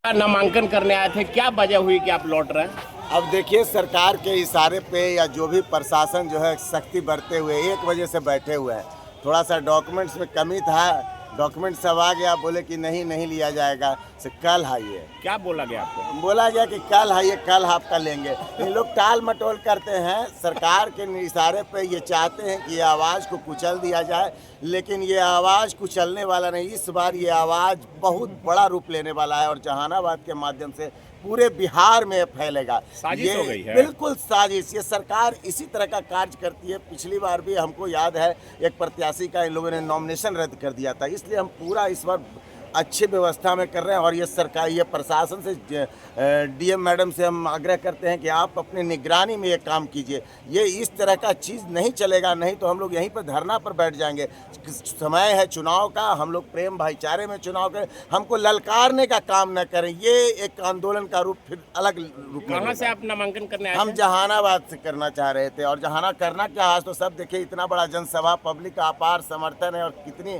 नामांकन करने आए थे, क्या वजह हुई कि आप लौट रहे हैं? अब देखिए, सरकार के इशारे पे या जो भी प्रशासन जो है सख्ती बरते हुए एक वजह से बैठे हुए हैं। थोड़ा सा डॉक्यूमेंट्स में कमी था, डॉक्यूमेंट सब आ गया, बोले कि नहीं लिया जाएगा, से कल आइए। क्या बोला गया आपको? बोला गया कि कल आइए, कल आपका लेंगे। ये लोग टाल मटोल करते हैं। सरकार के इशारे पे ये चाहते हैं कि ये आवाज़ को कुचल दिया जाए, लेकिन ये आवाज़ कुचलने वाला नहीं। इस बार ये आवाज़ बहुत बड़ा रूप लेने वाला है और जहानाबाद के माध्यम से पूरे बिहार में फैलेगा। साजिश हो गई है। बिल्कुल साजिश। ये सरकार इसी तरह का कार्य करती है। पिछली बार भी हमको याद है, एक प्रत्याशी का इन लोगों ने नॉमिनेशन रद्द कर दिया था। इसलिए हम पूरा इस बार अच्छी व्यवस्था में कर रहे हैं और ये सरकार, ये प्रशासन से, डीएम मैडम से हम आग्रह करते हैं कि आप अपनी निगरानी में ये काम कीजिए। ये इस तरह का चीज़ नहीं चलेगा, नहीं तो हम लोग यहीं पर धरना पर बैठ जाएंगे। समय है चुनाव का, हम लोग प्रेम भाईचारे में चुनाव करें, हमको ललकारने का काम न करें। ये एक आंदोलन का रूप फिर अलग रूप में। कहाँ से आप नामांकन करने आए थे? हम जहानाबाद से करना चाह रहे थे और करना क्या, आज तो सब देखिए, इतना बड़ा जनसभा, पब्लिक का अपार समर्थन है और कितनी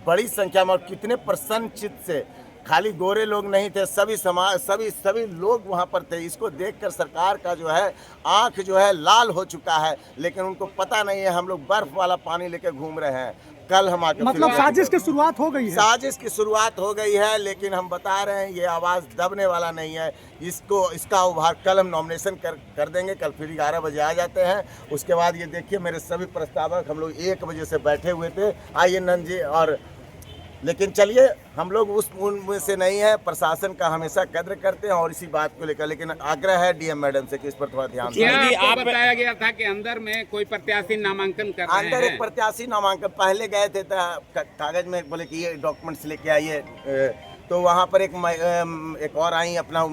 बड़ी संख्या में और कितने प्रसन्न चित्त से, खाली गोरे लोग नहीं थे, सभी समाज, सभी लोग वहाँ पर थे। इसको देखकर सरकार का जो है आंख जो है लाल हो चुका है, लेकिन उनको पता नहीं है हम लोग बर्फ वाला पानी लेकर घूम रहे हैं। कल हम आके मतलब साजिश की शुरुआत हो गई है। साजिश की शुरुआत हो गई है, लेकिन हम बता रहे हैं ये आवाज़ दबने वाला नहीं है। इसका उभार कल हम नॉमिनेशन कर देंगे। कल फिर 11 बजे आ जाते हैं। उसके बाद ये देखिए, मेरे सभी प्रस्तावक, हम लोग 1 बजे से बैठे हुए थे, आइए नंद जी, और लेकिन चलिए, हम लोग उस उनमें से नहीं है। प्रशासन का हमेशा कद्र करते हैं और इसी बात को लेकर, लेकिन आग्रह है डीएम मैडम से कि इस पर थोड़ा ध्यान दें। आपको बताया गया था कि अंदर में कोई प्रत्याशी नामांकन कर रहे हैं। अंदर एक प्रत्याशी नामांकन पहले गए थे, कागज में बोले कि ये डॉक्यूमेंट्स लेके आइए, तो वहाँ पर एक और आई अपना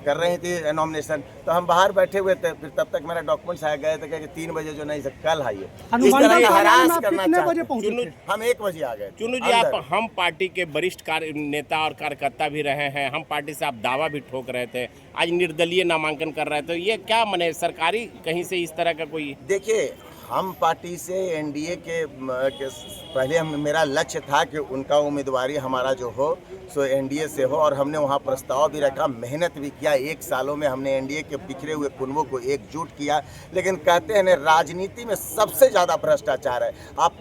कर रही थी नॉमिनेशन, तो हम बाहर बैठे हुए थे। फिर तब तक मेरा डॉक्यूमेंट्स आ गए थे कि 3 बजे जो नहीं सर कल आइए। इस तरह का हरास करना चाहते हैं। हम 1 बजे आ गए। चुनू जी, आप हम पार्टी के वरिष्ठ नेता और कार्यकर्ता भी रहे हैं, हम पार्टी से आप दावा भी ठोक रहे थे, आज निर्दलीय नामांकन कर रहे थे, तो ये क्या माने, सरकारी कहीं से इस तरह का कोई? देखिए, हम पार्टी से एनडीए के पहले मेरा लक्ष्य था कि उनका उम्मीदवारी हमारा जो हो सो एनडीए से हो, और हमने वहाँ प्रस्ताव भी रखा, मेहनत भी किया। 1 सालों में हमने एनडीए के बिखरे हुए कुनबों को एकजुट किया। लेकिन कहते हैं ना, राजनीति में सबसे ज़्यादा भ्रष्टाचार है। आप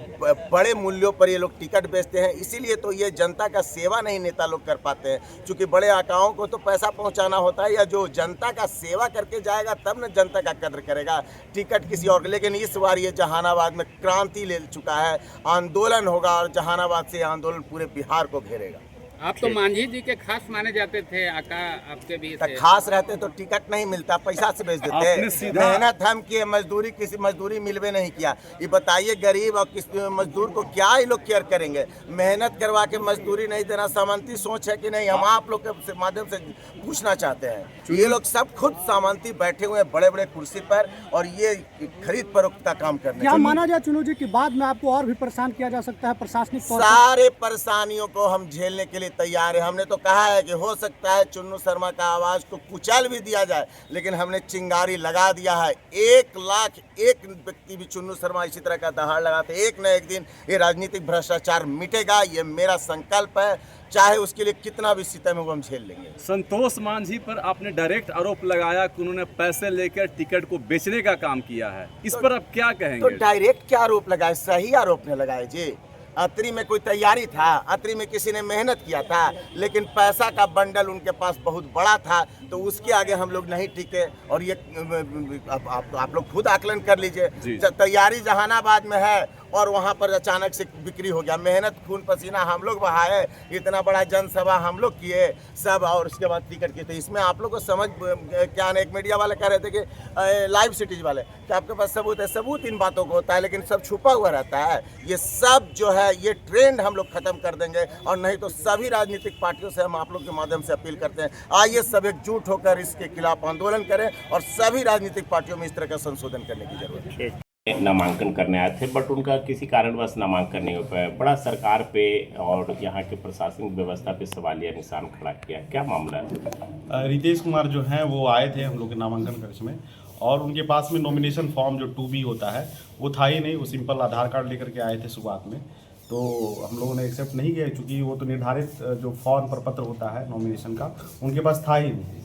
बड़े मूल्यों पर ये लोग टिकट बेचते हैं, इसीलिए तो ये जनता का सेवा नहीं नेता लोग कर पाते हैं, क्योंकि बड़े आकाओं को तो पैसा पहुँचाना होता है, या जो जनता का सेवा करके जाएगा तब न जनता का कद्र करेगा टिकट किसी और। लेकिन इस बार ये जहानाबाद में क्रांति ले चुका है, आंदोलन होगा और जहानाबाद से आंदोलन पूरे बिहार को घेरेगा। आप तो मांझी जी के खास माने जाते थे, आका आपके भी खास रहते तो टिकट नहीं मिलता, पैसा से बेच देते। मेहनत हम किए, मजदूरी किसी मजदूरी मिलवे नहीं किया। ये बताइए, गरीब और किस मजदूर को क्या ये लोग केयर करेंगे? मेहनत करवा के मजदूरी नहीं देना सामंती सोच है कि नहीं? हम आप लोग के माध्यम से पूछना चाहते हैं। ये लोग सब खुद सामंती बैठे हुए हैं बड़े बड़े कुर्सी पर, और ये खरीद फरोख्त का काम करने। क्या माना जाए चुनू जी कि बाद में आपको और भी परेशान किया जा सकता है प्रशासनिक तौर पर? सारे परेशानियों को हम झेलने के लिए तैयार है। हमने तो कहा है कि हो सकता है चुन्नू शर्मा का आवाज को कुचल भी दिया जाए, लेकिन हमने चिंगारी लगा दिया है। 1,00,000 व्यक्ति भी चुन्नू शर्मा इसी तरह का दहाड़ लगाते, एक न एक दिन ये राजनीतिक भ्रष्टाचार मिटेगा। ये मेरा संकल्प है, चाहे उसके लिए कितना भी सितम हो हम झेल लेंगे। संतोष मांझी पर आपने डायरेक्ट आरोप लगाया कि उन्होंने पैसे लेकर टिकट को बेचने का काम किया है, इस पर आप क्या कहेंगे? तो डायरेक्ट क्या आरोप लगाए? सही आरोप ने लगाए जी। अतरी में कोई तैयारी था, अतरी में किसी ने मेहनत किया था, लेकिन पैसा का बंडल उनके पास बहुत बड़ा था, तो उसके आगे हम लोग नहीं टिके। और ये आप लोग खुद आकलन कर लीजिए। तैयारी जहानाबाद में है और वहाँ पर अचानक से बिक्री हो गया। मेहनत खून पसीना हम लोग बहाए, इतना बड़ा जनसभा हम लोग किए सब, और उसके बाद टिकट किए। तो इसमें आप लोग को समझ क्या है? एक मीडिया वाले कह रहे थे कि लाइव सिटीज वाले कि आपके पास सबूत है। सबूत इन बातों को होता है, लेकिन सब छुपा हुआ रहता है। ये सब जो है, ये ट्रेंड हम लोग खत्म कर देंगे, और नहीं तो सभी राजनीतिक पार्टियों से हम आप लोग के माध्यम से अपील करते हैं, आइए सब एकजुट होकर इसके खिलाफ आंदोलन करें, और सभी राजनीतिक पार्टियों में इस तरह का संशोधन करने की जरूरत है। नामांकन करने आए थे, बट उनका किसी कारणवश नामांकन नहीं हो पाया। बड़ा सरकार पे और यहाँ के प्रशासनिक व्यवस्था पे सवालिया निशान खड़ा किया, क्या मामला है? रितेश कुमार जो हैं वो आए थे हम लोग के नामांकन कक्ष में, और उनके पास में नॉमिनेशन फॉर्म जो 2B होता है वो था ही नहीं। वो सिंपल आधार कार्ड लेकर के आए थे शुरुआत में। तो हम लोगों ने एक्सेप्ट नहीं किया, क्योंकि वो तो निर्धारित जो फॉर्म पर पत्र होता है नॉमिनेशन का उनके पास था ही नहीं,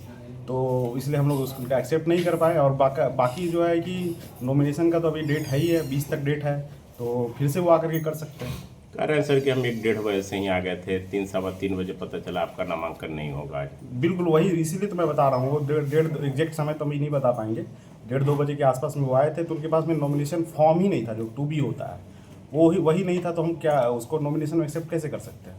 तो इसलिए हम लोग उसका एक्सेप्ट नहीं कर पाए। और बाकी जो है कि नॉमिनेशन का तो अभी डेट है ही है, 20 तक डेट है, तो फिर से वो आकर के कर सकते हैं। कह रहे हैं सर कि हम 1-1:30 बजे से ही आ गए थे, 3-3 बजे पता चला आपका नामांकन नहीं होगा आज। बिल्कुल वही, इसीलिए तो मैं बता रहा हूँ, वो डेढ़ एग्जैक्ट समय तो हम नहीं बता पाएंगे, 1:30-2 बजे के आसपास में वो आए थे, तो उनके पास में नॉमिनेशन फॉर्म ही नहीं था, जो 2B होता है वही नहीं था, तो हम क्या उसको नॉमिनेशन में एक्सेप्ट कैसे कर सकते हैं।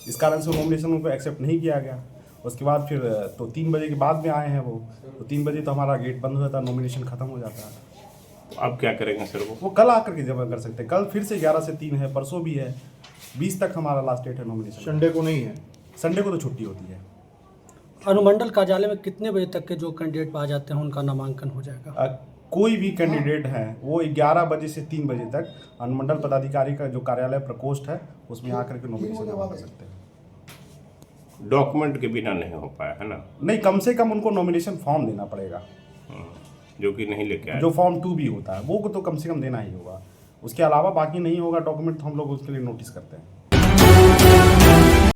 इस कारण से नॉमिनेशन उनको एक्सेप्ट नहीं किया गया। उसके बाद फिर तो 3 बजे के बाद में आए हैं वो, तो 3 बजे तो हमारा गेट बंद हो जाता है, नॉमिनेशन खत्म हो जाता है। तो अब क्या करेंगे सर? वो वो कल आकर के जमा कर सकते हैं, कल फिर से 11 से 3 है, परसों भी है, 20 तक हमारा लास्ट डेट है नॉमिनेशन। संडे को नहीं है? संडे को तो छुट्टी होती है। अनुमंडल कार्यालय में कितने बजे तक के जो कैंडिडेट आ जाते हैं उनका नामांकन हो जाएगा? कोई भी कैंडिडेट है वो 11 बजे से 3 बजे तक अनुमंडल पदाधिकारी का जो कार्यालय प्रकोष्ठ है उसमें आकर के नॉमिनेशन जमा कर सकते हैं। डॉक्यूमेंट के बिना नहीं हो पाया है ना? नहीं, कम से कम उनको नॉमिनेशन फॉर्म देना पड़ेगा, जो कि नहीं लेके आए। जो फॉर्म 2B होता है वो तो कम से कम देना ही होगा। उसके अलावा बाकी नहीं होगा डॉक्यूमेंट, तो हम लोग उसके लिए नोटिस करते हैं।